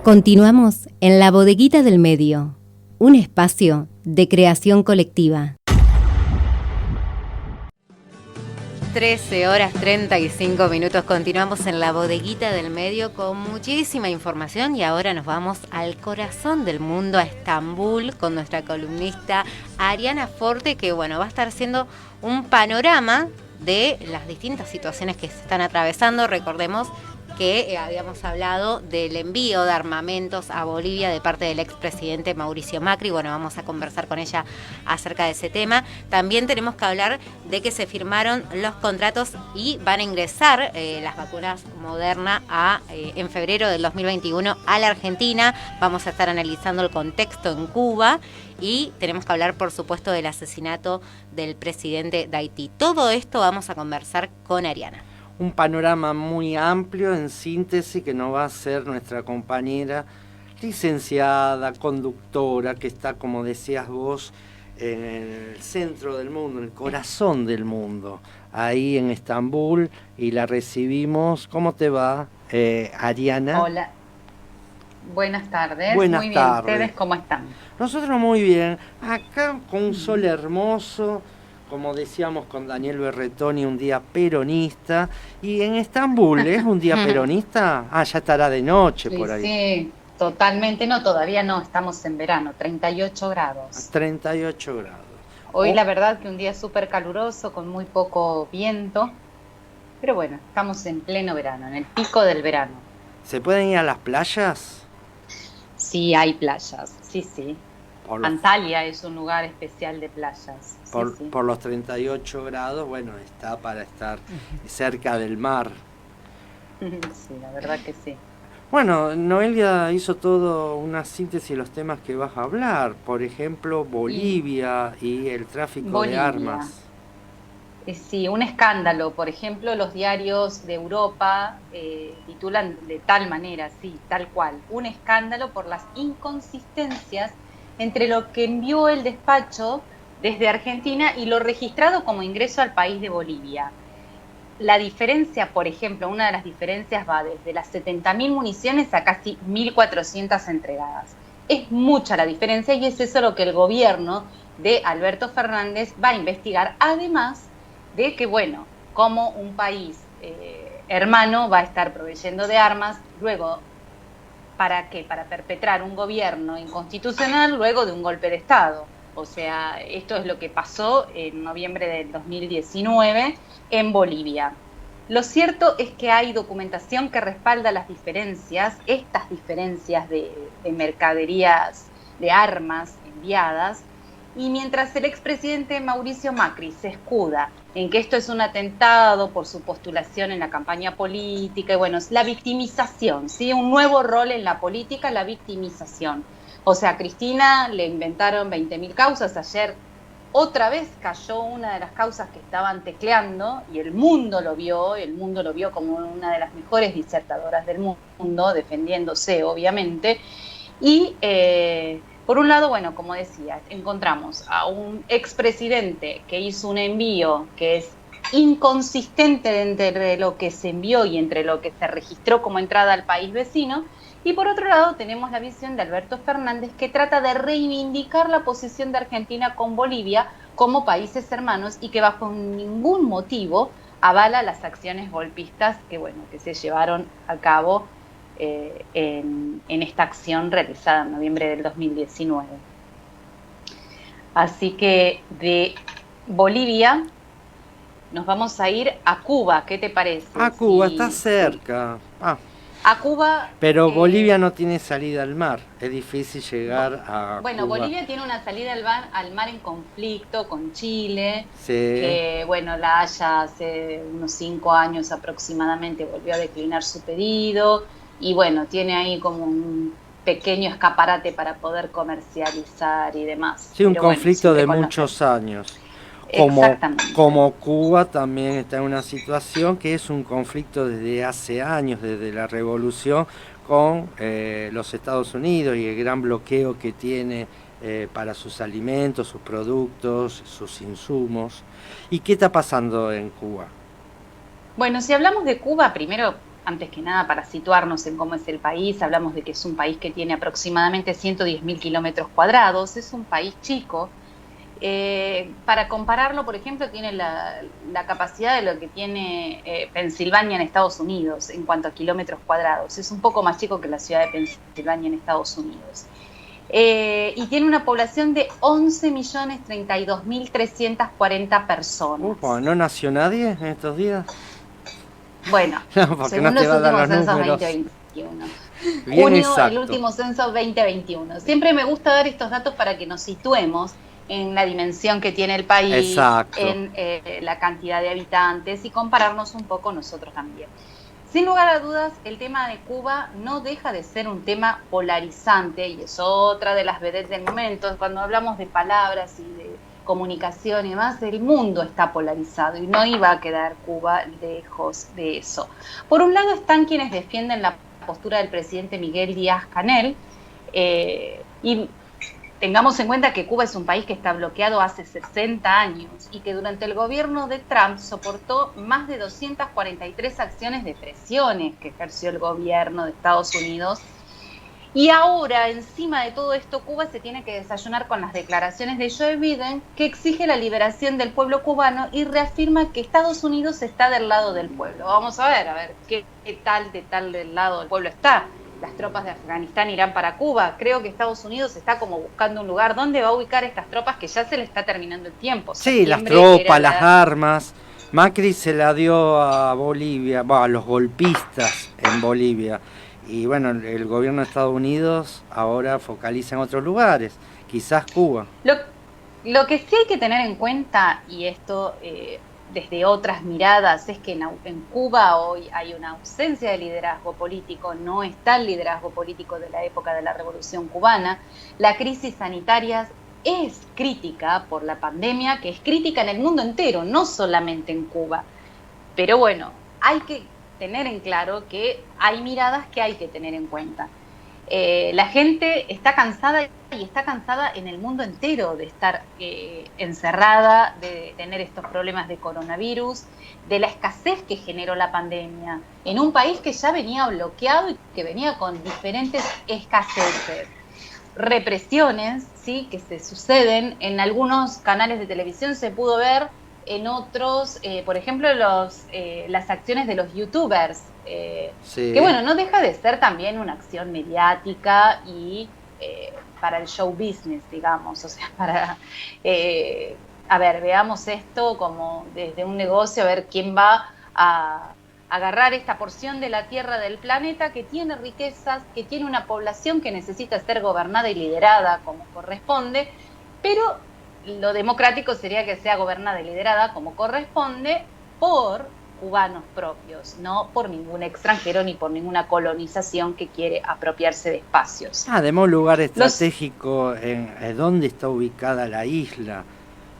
Continuamos en La Bodeguita del Medio, un espacio de creación colectiva. 13:35. Continuamos en La Bodeguita del Medio con muchísima información y ahora nos vamos al corazón del mundo, a Estambul, con nuestra columnista Ariana Forte, que va a estar haciendo un panorama de las distintas situaciones que se están atravesando. Recordemos que habíamos hablado del envío de armamentos a Bolivia de parte del expresidente Mauricio Macri. Vamos a conversar con ella acerca de ese tema. También tenemos que hablar de que se firmaron los contratos y van a ingresar las vacunas Moderna en febrero del 2021 a la Argentina. Vamos a estar analizando el contexto en Cuba y tenemos que hablar, por supuesto, del asesinato del presidente de Haití. Todo esto vamos a conversar con Ariana. Un panorama muy amplio, en síntesis, que nos va a hacer nuestra compañera licenciada, conductora, que está, como decías vos, en el centro del mundo, en el corazón del mundo, ahí en Estambul, y la recibimos. ¿Cómo te va, Ariana? Hola, buenas tardes. Buenas muy bien, tardes. ¿Ustedes cómo están? Nosotros muy bien, acá con un sol hermoso, como decíamos con Daniel Berretoni, un día peronista. Y en Estambul, ¿es un día peronista? Ya estará de noche por ahí. Sí, totalmente. No, todavía no, estamos en verano, 38 grados. 38 grados. Hoy la verdad que un día súper caluroso, con muy poco viento. Pero bueno, estamos en pleno verano, en el pico del verano. ¿Se pueden ir a las playas? Sí, hay playas, sí. Antalya es un lugar especial de playas. Por los 38 grados, está para estar cerca del mar. Sí, la verdad que sí. Noelia hizo todo una síntesis de los temas que vas a hablar. Por ejemplo, Bolivia y el tráfico de armas. Sí, un escándalo. Por ejemplo, los diarios de Europa titulan de tal manera, sí, tal cual. Un escándalo por las inconsistencias entre lo que envió el despacho desde Argentina y lo registrado como ingreso al país de Bolivia. La diferencia, por ejemplo, una de las diferencias va desde las 70.000 municiones a casi 1.400 entregadas. Es mucha la diferencia y es eso lo que el gobierno de Alberto Fernández va a investigar, además de que, como un país hermano va a estar proveyendo de armas, luego, ¿para qué? Para perpetrar un gobierno inconstitucional luego de un golpe de Estado. O sea, esto es lo que pasó en noviembre del 2019 en Bolivia. Lo cierto es que hay documentación que respalda las diferencias, estas diferencias de mercaderías, de armas enviadas, y mientras el expresidente Mauricio Macri se escuda en que esto es un atentado por su postulación en la campaña política, y es la victimización, ¿sí? Un nuevo rol en la política, la victimización. O sea, a Cristina le inventaron 20.000 causas. Ayer otra vez cayó una de las causas que estaban tecleando y el mundo lo vio como una de las mejores disertadoras del mundo, defendiéndose obviamente. Y por un lado, como decía, encontramos a un expresidente que hizo un envío que es inconsistente entre lo que se envió y entre lo que se registró como entrada al país vecino. Y por otro lado tenemos la visión de Alberto Fernández, que trata de reivindicar la posición de Argentina con Bolivia como países hermanos y que bajo ningún motivo avala las acciones golpistas que se llevaron a cabo en esta acción realizada en noviembre del 2019. Así que de Bolivia nos vamos a ir a Cuba. ¿Qué te parece? A Cuba, está cerca. A Cuba. Pero Bolivia no tiene salida al mar. Es difícil llegar a Cuba. Bolivia tiene una salida al mar en conflicto con Chile. Sí. Que, La Haya hace unos 5 años aproximadamente volvió a declinar su pedido. Y tiene ahí como un pequeño escaparate para poder comercializar y demás. Sí, un conflicto de muchos años. Como Cuba también está en una situación que es un conflicto desde hace años, desde la revolución, con los Estados Unidos y el gran bloqueo que tiene para sus alimentos, sus productos, sus insumos. ¿Y qué está pasando en Cuba? Si hablamos de Cuba, primero antes que nada para situarnos en cómo es el país, hablamos de que es un país que tiene aproximadamente 110.000 kilómetros cuadrados, es un país chico. Para compararlo, por ejemplo, tiene la capacidad de lo que tiene Pensilvania en Estados Unidos en cuanto a kilómetros cuadrados. Es un poco más chico que la ciudad de Pensilvania en Estados Unidos. Y tiene una población de 11.032.340 personas. ¿No nació nadie en estos días? Bueno, no, según no los últimos censos números. 2021. Bien Junio, exacto. el último censo 2021. Siempre me gusta dar estos datos para que nos situemos en la dimensión que tiene el país, Exacto. en la cantidad de habitantes y compararnos un poco nosotros también. Sin lugar a dudas, el tema de Cuba no deja de ser un tema polarizante y es otra de las vedettes del momento. Cuando hablamos de palabras y de comunicación y demás, el mundo está polarizado y no iba a quedar Cuba lejos de eso. Por un lado están quienes defienden la postura del presidente Miguel Díaz-Canel y tengamos en cuenta que Cuba es un país que está bloqueado hace 60 años y que durante el gobierno de Trump soportó más de 243 acciones de presiones que ejerció el gobierno de Estados Unidos. Y ahora, encima de todo esto, Cuba se tiene que desayunar con las declaraciones de Joe Biden, que exige la liberación del pueblo cubano y reafirma que Estados Unidos está del lado del pueblo. Vamos a ver qué tal del lado del pueblo está. Las tropas de Afganistán irán para Cuba. Creo que Estados Unidos está como buscando un lugar donde va a ubicar estas tropas que ya se le está terminando el tiempo. Sí, las tropas, las armas. Macri se la dio a Bolivia, a los golpistas en Bolivia. Y bueno, el gobierno de Estados Unidos ahora focaliza en otros lugares, quizás Cuba. Lo que sí hay que tener en cuenta, y esto desde otras miradas, es que en Cuba hoy hay una ausencia de liderazgo político, no está el liderazgo político de la época de la Revolución Cubana. La crisis sanitaria es crítica por la pandemia, que es crítica en el mundo entero, no solamente en Cuba. Pero bueno, hay que tener en claro que hay miradas que hay que tener en cuenta. La gente está cansada y está cansada en el mundo entero de estar encerrada, de tener estos problemas de coronavirus, de la escasez que generó la pandemia en un país que ya venía bloqueado y que venía con diferentes escaseces, represiones, ¿sí?, que se suceden. En algunos canales de televisión se pudo ver, en otros, por ejemplo, las acciones de los youtubers, sí, que bueno, no deja de ser también una acción mediática y para el show business, digamos, o sea, para, a ver, veamos esto como desde un negocio, a ver quién va a agarrar esta porción de la tierra del planeta que tiene riquezas, que tiene una población que necesita ser gobernada y liderada como corresponde, pero lo democrático sería que sea gobernada y liderada como corresponde por cubanos propios, no por ningún extranjero ni por ninguna colonización que quiere apropiarse de espacios. Además, un lugar estratégico en dónde está ubicada la isla.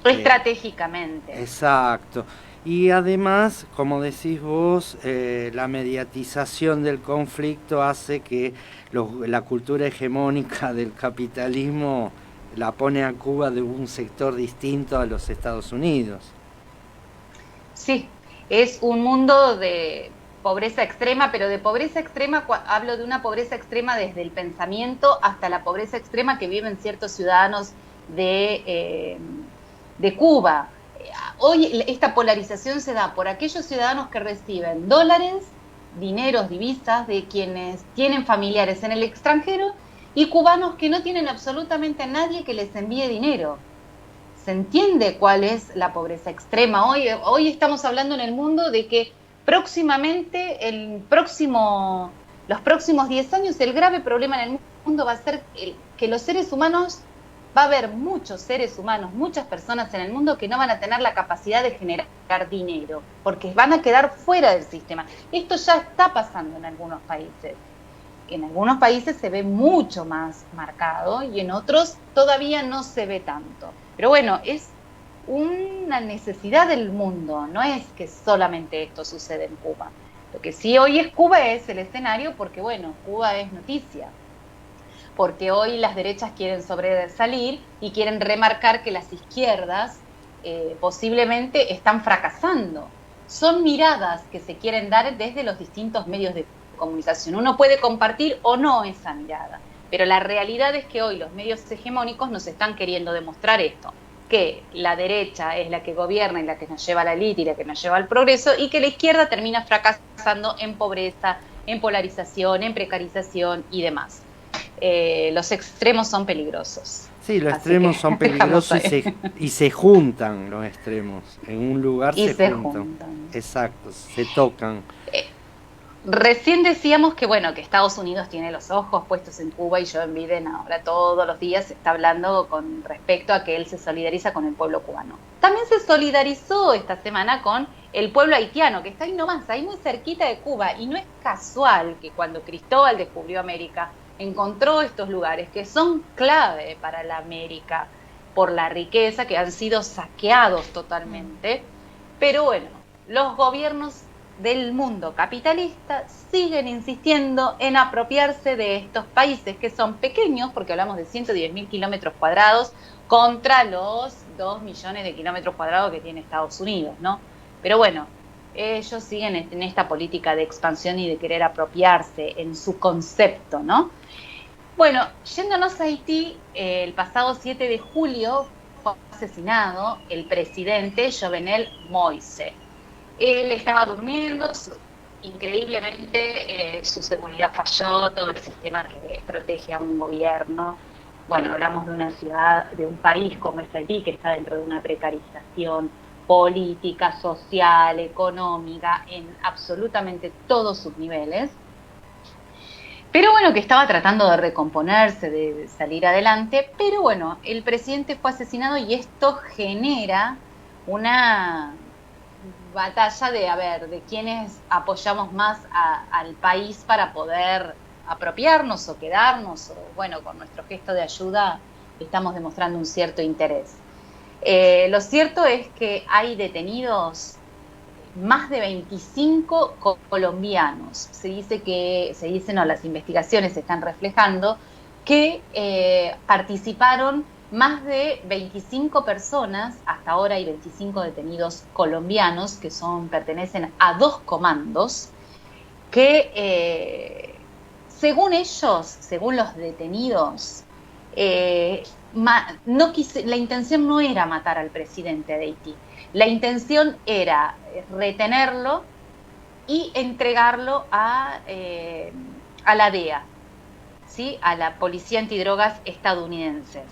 Estratégicamente. Exacto. Y además, como decís vos, la mediatización del conflicto hace que la cultura hegemónica del capitalismo la pone a Cuba de un sector distinto a los Estados Unidos. Sí, es un mundo de pobreza extrema, pero de pobreza extrema hablo de una pobreza extrema desde el pensamiento hasta la pobreza extrema que viven ciertos ciudadanos de Cuba. Hoy esta polarización se da por aquellos ciudadanos que reciben dólares, dineros, divisas de quienes tienen familiares en el extranjero y cubanos que no tienen absolutamente a nadie que les envíe dinero. ¿Se entiende cuál es la pobreza extrema? Hoy estamos hablando en el mundo de que próximamente, los próximos 10 años, el grave problema en el mundo va a ser que los seres humanos, va a haber muchos seres humanos, muchas personas en el mundo que no van a tener la capacidad de generar dinero, porque van a quedar fuera del sistema. Esto ya está pasando en algunos países. En algunos países se ve mucho más marcado y en otros todavía no se ve tanto. Pero bueno, es una necesidad del mundo, no es que solamente esto sucede en Cuba. Lo que sí hoy es Cuba es el escenario porque, bueno, Cuba es noticia. Porque hoy las derechas quieren sobresalir y quieren remarcar que las izquierdas posiblemente están fracasando. son miradas que se quieren dar desde los distintos medios de comunicación. Uno puede compartir o no esa mirada, pero la realidad es que hoy los medios hegemónicos nos están queriendo demostrar esto, que la derecha es la que gobierna y la que nos lleva a la élite y la que nos lleva al progreso, y que la izquierda termina fracasando en pobreza, en polarización, en precarización y demás. Los extremos son peligrosos. Sí, los extremos son peligrosos y se juntan los extremos. En un lugar se juntan. Exacto, se tocan. Recién decíamos que bueno, que Estados Unidos tiene los ojos puestos en Cuba, y Joe Biden ahora todos los días está hablando con respecto a que él se solidariza con el pueblo cubano. También se solidarizó esta semana con el pueblo haitiano, que está ahí nomás, ahí muy cerquita de Cuba, y no es casual que cuando Cristóbal descubrió América, encontró estos lugares que son clave para la América por la riqueza, que han sido saqueados totalmente. Pero bueno, los gobiernos del mundo capitalista siguen insistiendo en apropiarse de estos países que son pequeños, porque hablamos de 110.000 kilómetros cuadrados contra los 2 millones de kilómetros cuadrados que tiene Estados Unidos, ¿no? Pero bueno, ellos siguen en esta política de expansión y de querer apropiarse en su concepto, ¿no? Bueno, yéndonos a Haití, el pasado 7 de julio fue asesinado el presidente Jovenel Moïse. Él estaba durmiendo, increíblemente su seguridad falló, todo el sistema que protege a un gobierno. Bueno, hablamos de una ciudad, de un país como es Haití, que está dentro de una precarización política, social, económica, en absolutamente todos sus niveles. Pero bueno, que estaba tratando de recomponerse, de salir adelante, pero bueno, el presidente fue asesinado y esto genera una batalla de quiénes apoyamos más al país para poder apropiarnos o quedarnos, o bueno, con nuestro gesto de ayuda estamos demostrando un cierto interés. Lo cierto es que hay detenidos más de 25 colombianos. Las investigaciones están reflejando que participaron más de 25 personas, hasta ahora hay 25 detenidos colombianos que pertenecen a 2 comandos que, según ellos, según los detenidos, la intención no era matar al presidente de Haití. La intención era retenerlo y entregarlo a la DEA, ¿sí? A la Policía Antidrogas estadounidenses.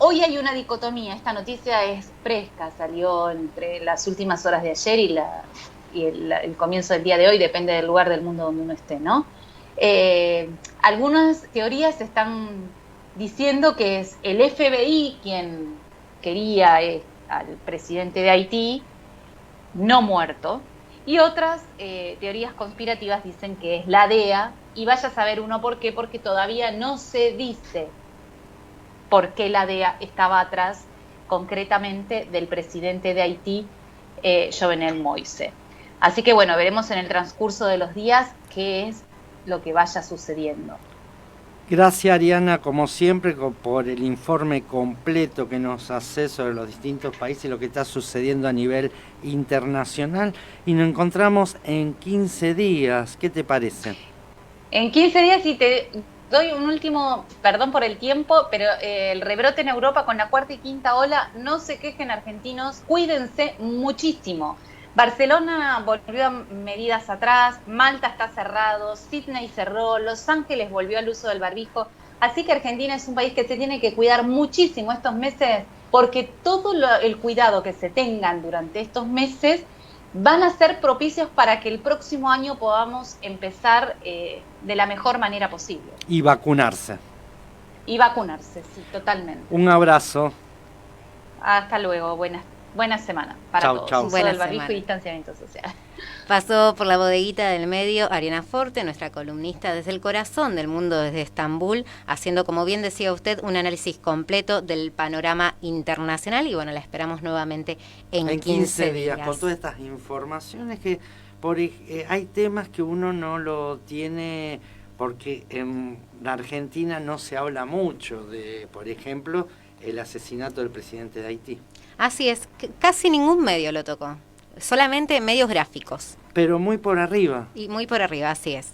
Hoy hay una dicotomía, esta noticia es fresca, salió entre las últimas horas de ayer y el comienzo del día de hoy, depende del lugar del mundo donde uno esté, ¿no? Algunas teorías están diciendo que es el FBI quien quería al presidente de Haití no muerto, y otras teorías conspirativas dicen que es la DEA, y vaya a saber uno por qué, porque todavía no se dice por qué la DEA estaba atrás concretamente del presidente de Haití, Jovenel Moïse. Así que bueno, veremos en el transcurso de los días qué es lo que vaya sucediendo. Gracias, Ariana, como siempre, por el informe completo que nos hace sobre los distintos países y lo que está sucediendo a nivel internacional. Y nos encontramos en 15 días. ¿Qué te parece? En 15 días, y te doy un último, perdón por el tiempo, pero el rebrote en Europa con la 4ª y 5ª ola, no se quejen argentinos, cuídense muchísimo. Barcelona volvió a medidas atrás, Malta está cerrado, Sydney cerró, Los Ángeles volvió al uso del barbijo, así que Argentina es un país que se tiene que cuidar muchísimo estos meses, porque todo el cuidado que se tengan durante estos meses van a ser propicios para que el próximo año podamos empezar de la mejor manera posible. Y vacunarse. Y vacunarse, sí, totalmente. Un abrazo. Hasta luego, buena semana para todos. Chau. Uso del barbijo y distanciamiento social. Pasó por la bodeguita del medio Ariana Forte, nuestra columnista desde el corazón del mundo, desde Estambul, haciendo, como bien decía usted, un análisis completo del panorama internacional. Y bueno, la esperamos nuevamente en 15 días. Con todas estas informaciones que hay temas que uno no lo tiene, porque en la Argentina no se habla mucho de, por ejemplo, el asesinato del presidente de Haití. Así es, casi ningún medio lo tocó. solamente medios gráficos. Pero muy por arriba. Y muy por arriba, así es.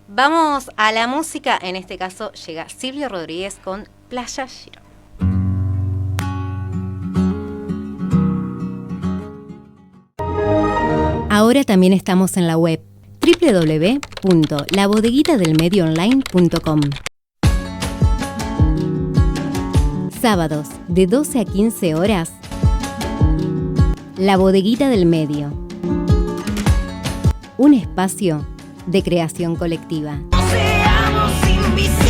Vamos a la música, en este caso llega Silvio Rodríguez con Playa Girón. Ahora también estamos en la web www.labodeguitadelmedioonline.com. Sábados de 12 a 15 horas, La Bodeguita del Medio. Un espacio de creación colectiva. Seamos invisibles.